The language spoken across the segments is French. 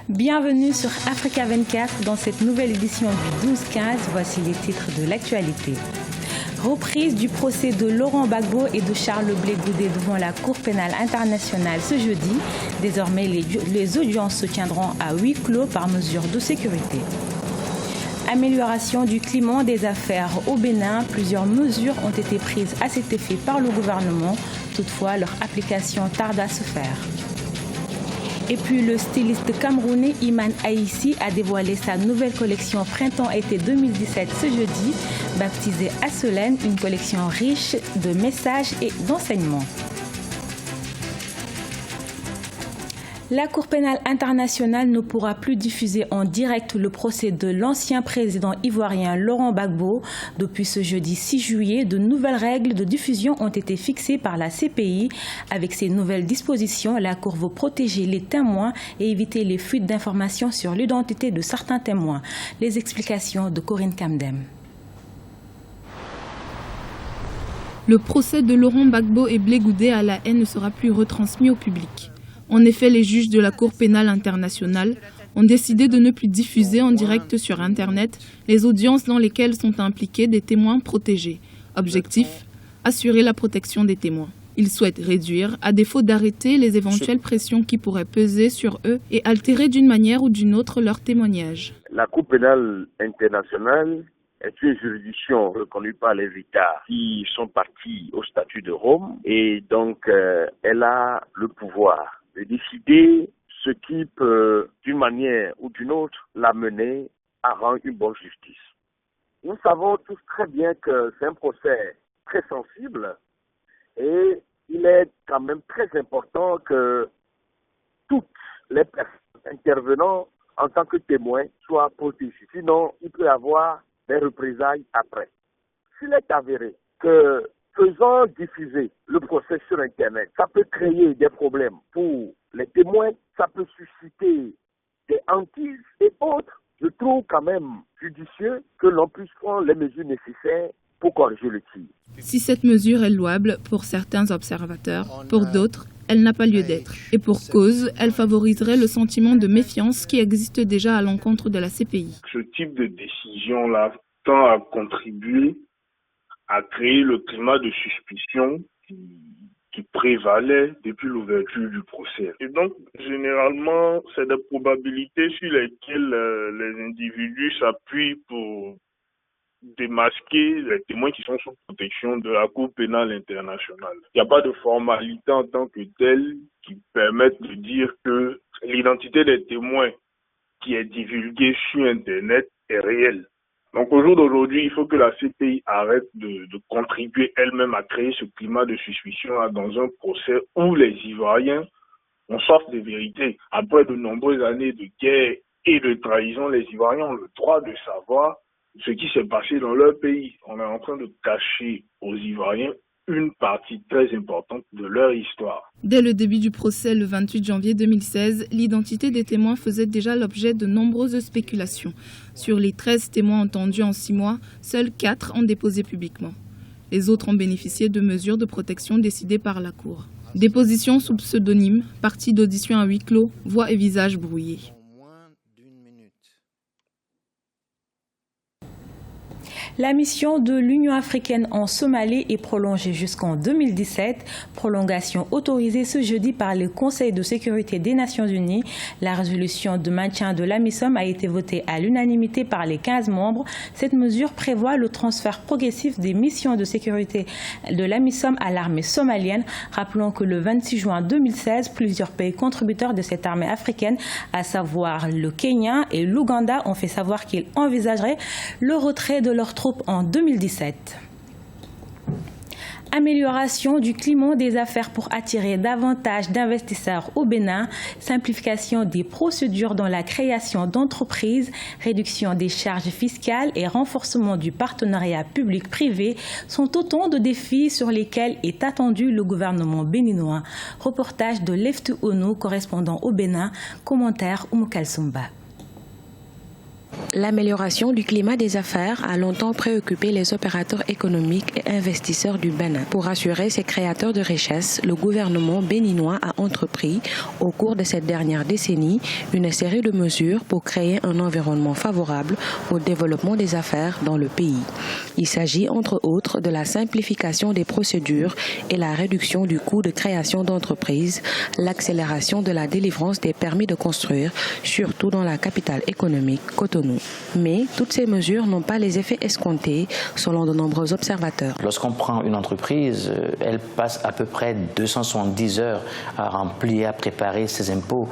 Bienvenue sur Africa 24 dans cette nouvelle édition du 12-15. Voici les titres de l'actualité. Reprise du procès de Laurent Gbagbo et de Charles Blé Goudé devant la Cour pénale internationale ce jeudi. Désormais, les audiences se tiendront à huis clos par mesure de sécurité. Amélioration du climat des affaires au Bénin. Plusieurs mesures ont été prises à cet effet par le gouvernement. Toutefois, leur application tarde à se faire. Et puis le styliste camerounais Iman Aïssi a dévoilé sa nouvelle collection Printemps-été 2017 ce jeudi, baptisée Assolène, une collection riche de messages et d'enseignements. La Cour pénale internationale ne pourra plus diffuser en direct le procès de l'ancien président ivoirien Laurent Gbagbo. Depuis ce jeudi 6 juillet, de nouvelles règles de diffusion ont été fixées par la CPI. Avec ces nouvelles dispositions, la Cour veut protéger les témoins et éviter les fuites d'informations sur l'identité de certains témoins. Les explications de Corinne Kamdem. Le procès de Laurent Gbagbo et Blé Goudé à La Haye ne sera plus retransmis au public. En effet, les juges de la Cour pénale internationale ont décidé de ne plus diffuser en direct sur Internet les audiences dans lesquelles sont impliqués des témoins protégés. Objectif, assurer la protection des témoins. Ils souhaitent réduire, à défaut d'arrêter, les éventuelles pressions qui pourraient peser sur eux et altérer d'une manière ou d'une autre leur témoignage. La Cour pénale internationale est une juridiction reconnue par les États qui sont partis au statut de Rome et donc elle a le pouvoir de décider ce qui peut, d'une manière ou d'une autre, l'amener à rendre une bonne justice. Nous savons tous très bien que c'est un procès très sensible et il est quand même très important que toutes les personnes intervenant en tant que témoins soient protégées. Sinon, il peut y avoir des représailles après. S'il est avéré que faisant diffuser le procès sur Internet, ça peut créer des problèmes pour les témoins, ça peut susciter des hantises et autres. Je trouve quand même judicieux que l'on puisse prendre les mesures nécessaires pour corriger le tir. Si cette mesure est louable pour certains observateurs, pour d'autres, elle n'a pas lieu d'être. Et pour cause, elle favoriserait le sentiment de méfiance qui existe déjà à l'encontre de la CPI. Ce type de décision-là tend à contribuer à créer le climat de suspicion qui prévalait depuis l'ouverture du procès. Et donc, généralement, c'est des probabilités sur lesquelles les individus s'appuient pour démasquer les témoins qui sont sous protection de la Cour pénale internationale. Il n'y a pas de formalité en tant que telle qui permette de dire que l'identité des témoins qui est divulguée sur Internet est réelle. Donc au jour d'aujourd'hui, il faut que la CPI arrête de contribuer elle-même à créer ce climat de suspicion dans un procès où les Ivoiriens ont soif de vérité. Après de nombreuses années de guerre et de trahison, les Ivoiriens ont le droit de savoir ce qui s'est passé dans leur pays. On est en train de cacher aux Ivoiriens une partie très importante de leur histoire. Dès le début du procès, le 28 janvier 2016, l'identité des témoins faisait déjà l'objet de nombreuses spéculations. Sur les 13 témoins entendus en 6 mois, seuls 4 ont déposé publiquement. Les autres ont bénéficié de mesures de protection décidées par la Cour. Déposition sous pseudonyme, partie d'audition à huis clos, voix et visage brouillés. La mission de l'Union africaine en Somalie est prolongée jusqu'en 2017. Prolongation autorisée ce jeudi par le Conseil de sécurité des Nations Unies. La résolution de maintien de l'AMISOM a été votée à l'unanimité par les 15 membres. Cette mesure prévoit le transfert progressif des missions de sécurité de l'AMISOM à l'armée somalienne. Rappelons que le 26 juin 2016, plusieurs pays contributeurs de cette armée africaine, à savoir le Kenya et l'Ouganda, ont fait savoir qu'ils envisageraient le retrait de leurs troupes en 2017. Amélioration du climat des affaires pour attirer davantage d'investisseurs au Bénin, simplification des procédures dans la création d'entreprises, réduction des charges fiscales et renforcement du partenariat public-privé sont autant de défis sur lesquels est attendu le gouvernement béninois. Reportage de Leftu Ono, correspondant au Bénin, commentaire Oumou Kalsoumba. L'amélioration du climat des affaires a longtemps préoccupé les opérateurs économiques et investisseurs du Bénin. Pour assurer ces créateurs de richesses, le gouvernement béninois a entrepris, au cours de cette dernière décennie, une série de mesures pour créer un environnement favorable au développement des affaires dans le pays. Il s'agit entre autres de la simplification des procédures et la réduction du coût de création d'entreprises, l'accélération de la délivrance des permis de construire, surtout dans la capitale économique, Cotonou. Mais toutes ces mesures n'ont pas les effets escomptés, selon de nombreux observateurs. Lorsqu'on prend une entreprise, elle passe à peu près 270 heures à remplir, à préparer ses impôts.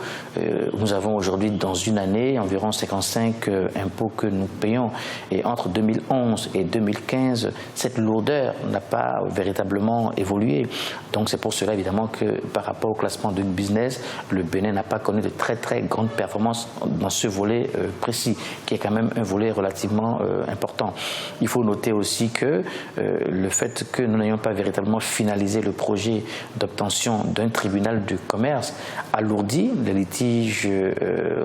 Nous avons aujourd'hui, dans une année, environ 55 impôts que nous payons. Et entre 2011 et 2015, cette lourdeur n'a pas véritablement évolué. Donc c'est pour cela, évidemment, que par rapport au classement de business, le Bénin n'a pas connu de très grandes performances dans ce volet précis, qui est quand même un volet relativement important. Il faut noter aussi que le fait que nous n'ayons pas véritablement finalisé le projet d'obtention d'un tribunal de commerce alourdit les litiges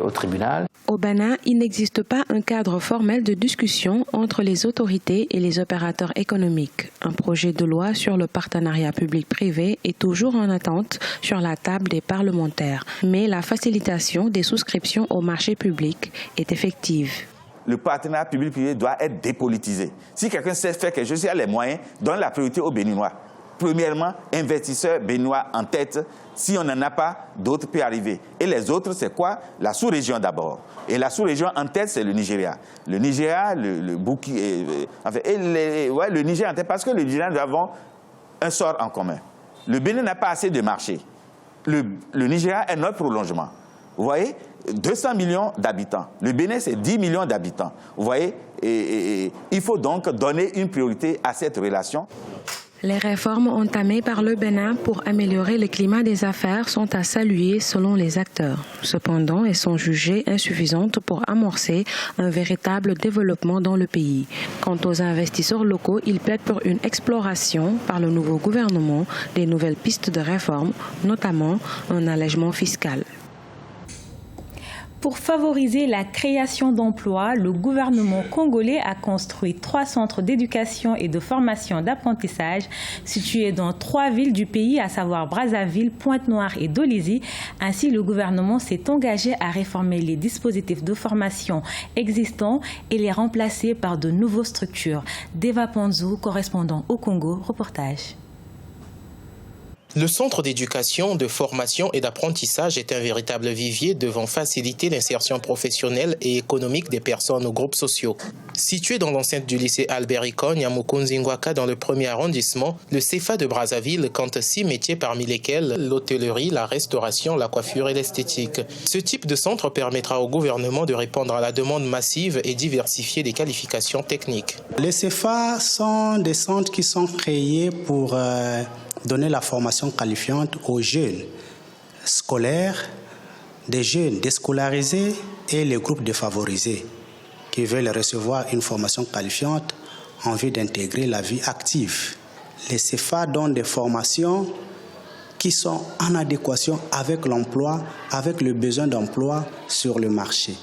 au tribunal. Au Bénin, il n'existe pas un cadre formel de discussion entre les autorités et les opérateurs économiques. Un projet de loi sur le partenariat public-privé est toujours en attente sur la table des parlementaires. Mais la facilitation des souscriptions au marché public est effective. Le partenariat public-privé doit être dépolitisé. Si quelqu'un sait faire quelque chose, il a les moyens, donne la priorité aux Béninois. Premièrement, investisseurs béninois en tête. Si on n'en a pas, d'autres peuvent arriver. Et les autres, c'est quoi? La sous-région d'abord. Et la sous-région en tête, c'est le Nigeria. Le Nigeria, le Niger en tête, parce que le Nigeria, nous avons un sort en commun. Le Bénin n'a pas assez de marché. Le Nigeria est notre prolongement. Vous voyez, 200 millions d'habitants. Le Bénin, c'est 10 millions d'habitants. Vous voyez, il faut donc donner une priorité à cette relation. Les réformes entamées par le Bénin pour améliorer le climat des affaires sont à saluer selon les acteurs. Cependant, elles sont jugées insuffisantes pour amorcer un véritable développement dans le pays. Quant aux investisseurs locaux, ils plaident pour une exploration par le nouveau gouvernement des nouvelles pistes de réforme, notamment un allègement fiscal. Pour favoriser la création d'emplois, le gouvernement congolais a construit 3 centres d'éducation et de formation d'apprentissage situés dans 3 villes du pays, à savoir Brazzaville, Pointe-Noire et Dolisie. Ainsi, le gouvernement s'est engagé à réformer les dispositifs de formation existants et les remplacer par de nouvelles structures. Deva Panzo, correspondant au Congo, reportage. Le centre d'éducation, de formation et d'apprentissage est un véritable vivier devant faciliter l'insertion professionnelle et économique des personnes aux groupes sociaux. Situé dans l'enceinte du lycée Albert Ikogne à Mukunzingwaka dans le 1er arrondissement, le CEFA de Brazzaville compte 6 métiers parmi lesquels l'hôtellerie, la restauration, la coiffure et l'esthétique. Ce type de centre permettra au gouvernement de répondre à la demande massive et diversifier des qualifications techniques. Les CEFA sont des centres qui sont créés pour donner la formation qualifiante aux jeunes scolaires, des jeunes déscolarisés et les groupes défavorisés qui veulent recevoir une formation qualifiante en vue d'intégrer la vie active. Les CEFA donnent des formations qui sont en adéquation avec l'emploi, avec le besoin d'emploi sur le marché.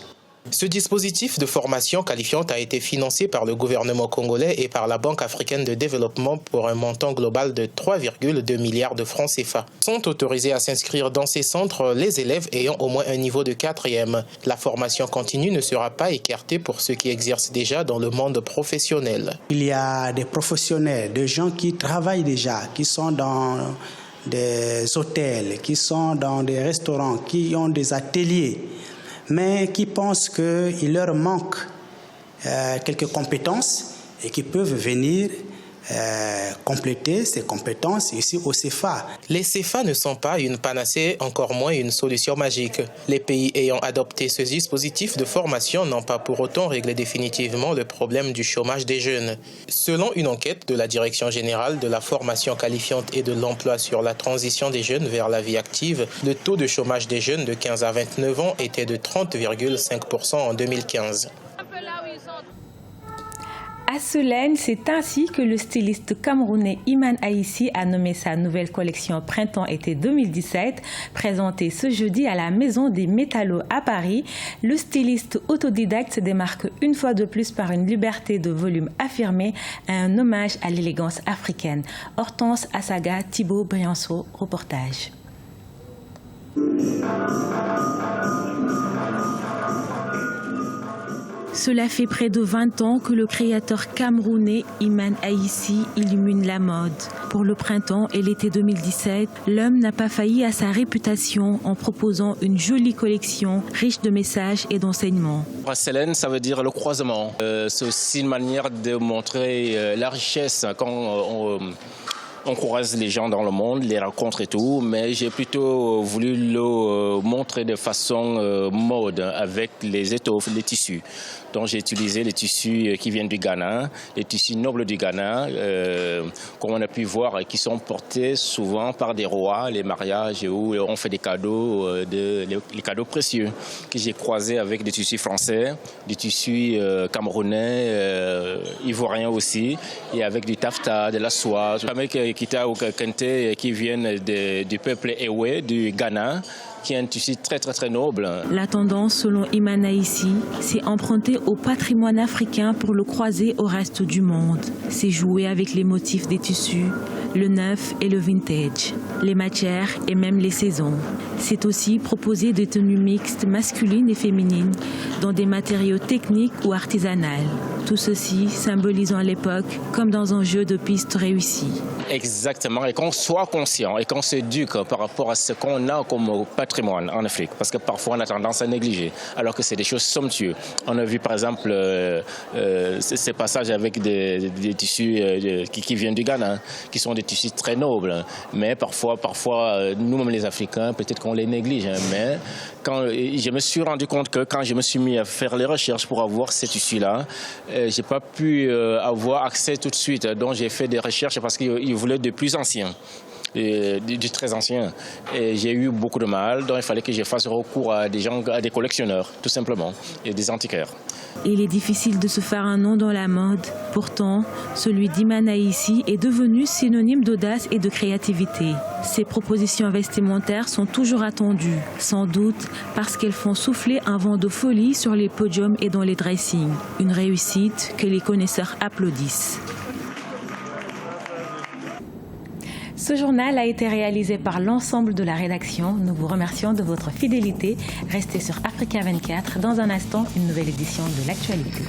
Ce dispositif de formation qualifiante a été financé par le gouvernement congolais et par la Banque africaine de développement pour un montant global de 3,2 milliards de francs CFA. Sont autorisés à s'inscrire dans ces centres les élèves ayant au moins un niveau de 4e. La formation continue ne sera pas écartée pour ceux qui exercent déjà dans le monde professionnel. Il y a des professionnels, des gens qui travaillent déjà, qui sont dans des hôtels, qui sont dans des restaurants, qui ont des ateliers, mais qui pensent qu'il leur manque quelques compétences et qui peuvent venir compléter ces compétences ici au CEFA. Les CEFA ne sont pas une panacée, encore moins une solution magique. Les pays ayant adopté ce dispositif de formation n'ont pas pour autant réglé définitivement le problème du chômage des jeunes. Selon une enquête de la Direction générale de la formation qualifiante et de l'emploi sur la transition des jeunes vers la vie active, le taux de chômage des jeunes de 15 à 29 ans était de 30,5% en 2015. À Solène, c'est ainsi que le styliste camerounais Iman Aïssi a nommé sa nouvelle collection Printemps-été 2017, présentée ce jeudi à la Maison des Métallos à Paris. Le styliste autodidacte se démarque une fois de plus par une liberté de volume affirmée, un hommage à l'élégance africaine. Hortense Assaga, Thibaut Brianceau, reportage. Cela fait près de 20 ans que le créateur camerounais Iman Aïssi illumine la mode. Pour le printemps et l'été 2017, l'homme n'a pas failli à sa réputation en proposant une jolie collection riche de messages et d'enseignements. Solène, ça veut dire le croisement. C'est aussi une manière de montrer la richesse quand on croise les gens dans le monde, les rencontres et tout, mais j'ai plutôt voulu le montrer de façon mode avec les étoffes, les tissus. Donc j'ai utilisé les tissus qui viennent du Ghana, les tissus nobles du Ghana, comme on a pu voir, qui sont portés souvent par des rois, les mariages où on fait des cadeaux, les cadeaux précieux, que j'ai croisés avec des tissus français, des tissus camerounais, ivoiriens aussi, et avec du taffetas, de la soie, avec Kita ou Kente qui viennent du peuple Ewe, du Ghana, qui est un tissu très noble. La tendance, selon Iman Aïssi, c'est emprunter au patrimoine africain pour le croiser au reste du monde. C'est jouer avec les motifs des tissus, le neuf et le vintage, les matières et même les saisons. C'est aussi proposer des tenues mixtes masculines et féminines dans des matériaux techniques ou artisanales. Tout ceci symbolisant l'époque comme dans un jeu de pistes réussi. Exactement, et qu'on soit conscient et qu'on s'éduque par rapport à ce qu'on a comme patrimoine en Afrique, parce que parfois on a tendance à négliger, alors que c'est des choses somptueuses. On a vu par exemple ces passages avec des tissus qui viennent du Ghana, qui sont des tissus très nobles, mais parfois nous-mêmes les Africains, peut-être qu'on les néglige, mais quand je me suis rendu compte que quand je me suis mis à faire les recherches pour avoir ces tissus-là, j'ai pas pu avoir accès tout de suite, donc j'ai fait des recherches parce qu'ils voulaient de plus anciens. Du très ancien. Et j'ai eu beaucoup de mal, donc il fallait que je fasse recours à des collectionneurs, tout simplement, et des antiquaires. Il est difficile de se faire un nom dans la mode. Pourtant, celui d'Iman Aïssi est devenu synonyme d'audace et de créativité. Ses propositions vestimentaires sont toujours attendues, sans doute parce qu'elles font souffler un vent de folie sur les podiums et dans les dressings. Une réussite que les connaisseurs applaudissent. Ce journal a été réalisé par l'ensemble de la rédaction. Nous vous remercions de votre fidélité. Restez sur Africa 24. Dans un instant, une nouvelle édition de l'actualité.